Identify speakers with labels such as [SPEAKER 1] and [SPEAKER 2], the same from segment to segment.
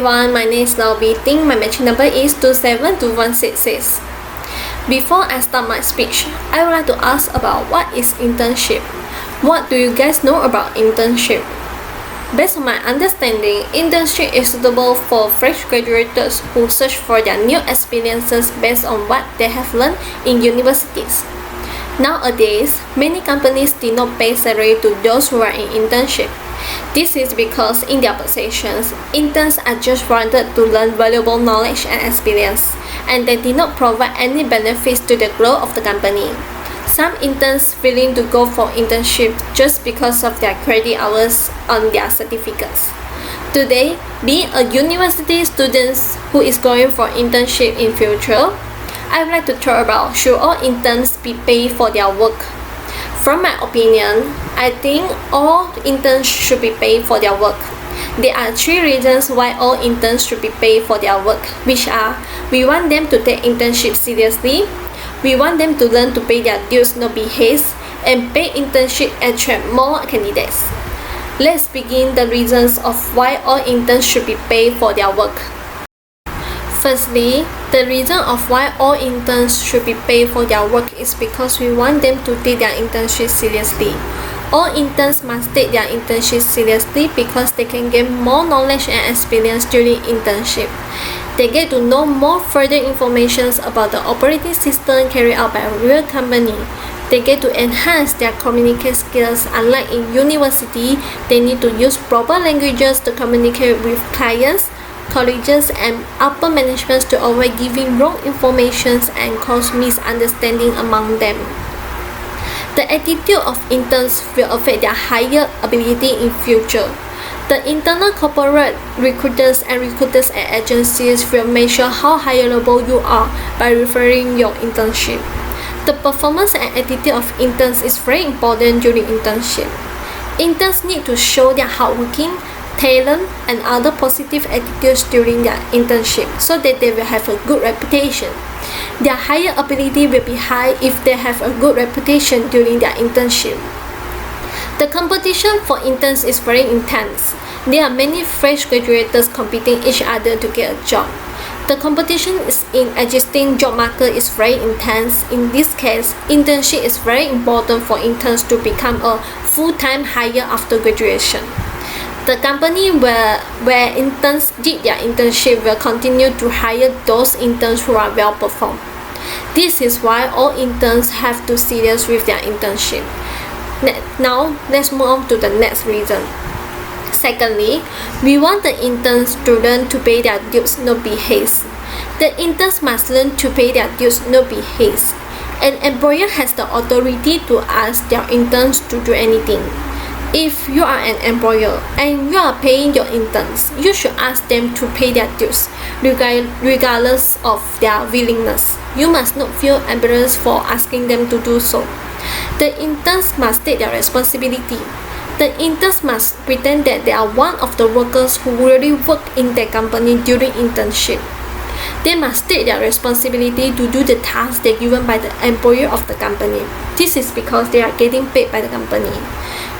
[SPEAKER 1] everyone, my name is Laubi Ting. My matching number is 272166. Before I start my speech, I would like to ask about what is internship. What do you guys know about internship? Based on my understanding, internship is suitable for fresh graduates who search for their new experiences based on what they have learned in universities. Nowadays, many companies do not pay salary to those who are in internship. This is because in their positions, interns are just wanted to learn valuable knowledge and experience, and they did not provide any benefits to the growth of the company. Some interns willing to go for internship just because of their credit hours on their certificates. Today, being a university student who is going for internship in future, I would like to talk about should all interns be paid for their work. From my opinion, I think all interns should be paid for their work. There are 3 reasons why all interns should be paid for their work, which are: we want them to take internship seriously, we want them to learn to pay their dues, not be haste, and paid internship attract more candidates. Let's begin the reasons of why all interns should be paid for their work. Firstly, the reason of why all interns should be paid for their work is because we want them to take their internship seriously. All interns must take their internship seriously because they can gain more knowledge and experience during internship. They get to know more further information about the operating system carried out by a real company. They get to enhance their communication skills. Unlike in university, they need to use proper languages to communicate with clients, colleges, and upper management to avoid giving wrong information and cause misunderstanding among them. The attitude of interns will affect their higher ability in future. The internal corporate recruiters and recruiters at agencies will measure how hireable you are by referring your internship. The performance and attitude of interns is very important during internship. Interns need to show their hardworking, talent, and other positive attitudes during their internship so that they will have a good reputation. Their higher ability will be high if they have a good reputation during their internship. The competition for interns is very intense. There are many fresh graduates competing each other to get a job. The competition in existing job market is very intense. In this case, internship is very important for interns to become a full-time hire after graduation. The company where interns did their internship will continue to hire those interns who are well performed. This is why all interns have to serious with their internship. Now, let's move on to the next reason. Secondly, we want the interns to learn to pay their dues, not be haste. The interns must learn to pay their dues, not be haste. An employer has the authority to ask their interns to do anything. If you are an employer and you are paying your interns, you should ask them to pay their dues, regardless of their willingness. You must not feel embarrassed for asking them to do so. The interns must take their responsibility. The interns must pretend that they are one of the workers who really work in their company during internship. They must take their responsibility to do the tasks they are given by the employer of the company. This is because they are getting paid by the company.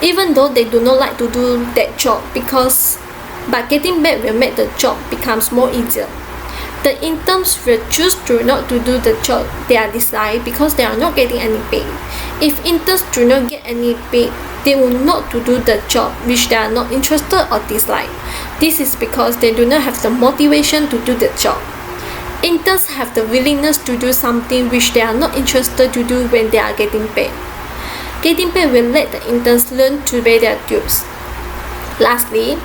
[SPEAKER 1] Even though they do not like to do that job, but getting paid will make the job becomes more easier. The interns will choose to not to do the job they are dislike because they are not getting any pay. If interns do not get any pay, they will not to do the job which they are not interested or dislike. This is because they do not have the motivation to do the job. Interns have the willingness to do something which they are not interested to do when they are getting paid. Getting paid will let the interns learn to pay their dues. Lastly,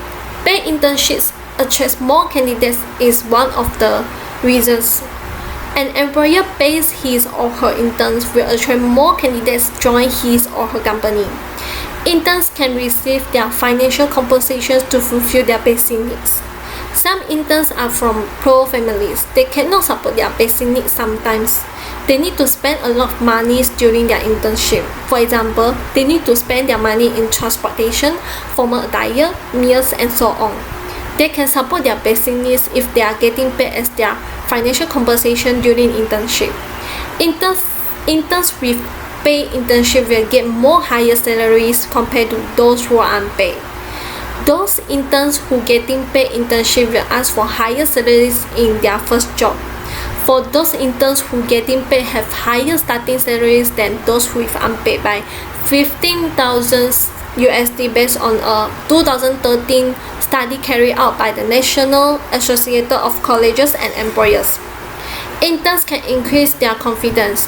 [SPEAKER 1] paid internships attract more candidates is one of the reasons. An employer pays his or her interns will attract more candidates join his or her company. Interns can receive their financial compensation to fulfill their basic needs. Some interns are from poor families. They cannot support their basic needs sometimes. They need to spend a lot of money during their internship. For example, they need to spend their money in transportation, formal attire, meals, and so on. They can support their basic needs if they are getting paid as their financial compensation during internship. Interns with paid internship will get more higher salaries compared to those who are unpaid. Those interns who getting paid internship will ask for higher salaries in their first job. For those interns who getting paid have higher starting salaries than those with unpaid by 15,000 USD based on a 2013 study carried out by the National Association of Colleges and Employers. Interns can increase their confidence.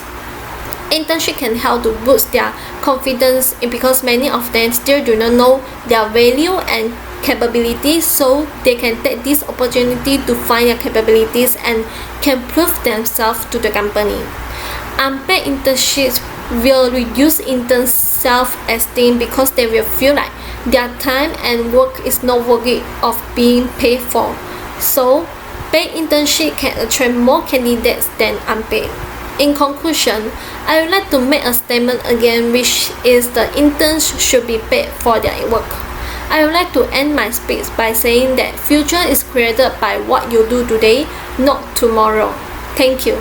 [SPEAKER 1] Internship can help to boost their confidence because many of them still do not know their value and capabilities, so they can take this opportunity to find their capabilities and can prove themselves to the company. Unpaid internships will reduce interns' self-esteem because they will feel like their time and work is not worthy of being paid for. So, paid internship can attract more candidates than unpaid. In conclusion, I would like to make a statement again, which is the interns should be paid for their work. I would like to end my speech by saying that future is created by what you do today, not tomorrow. Thank you.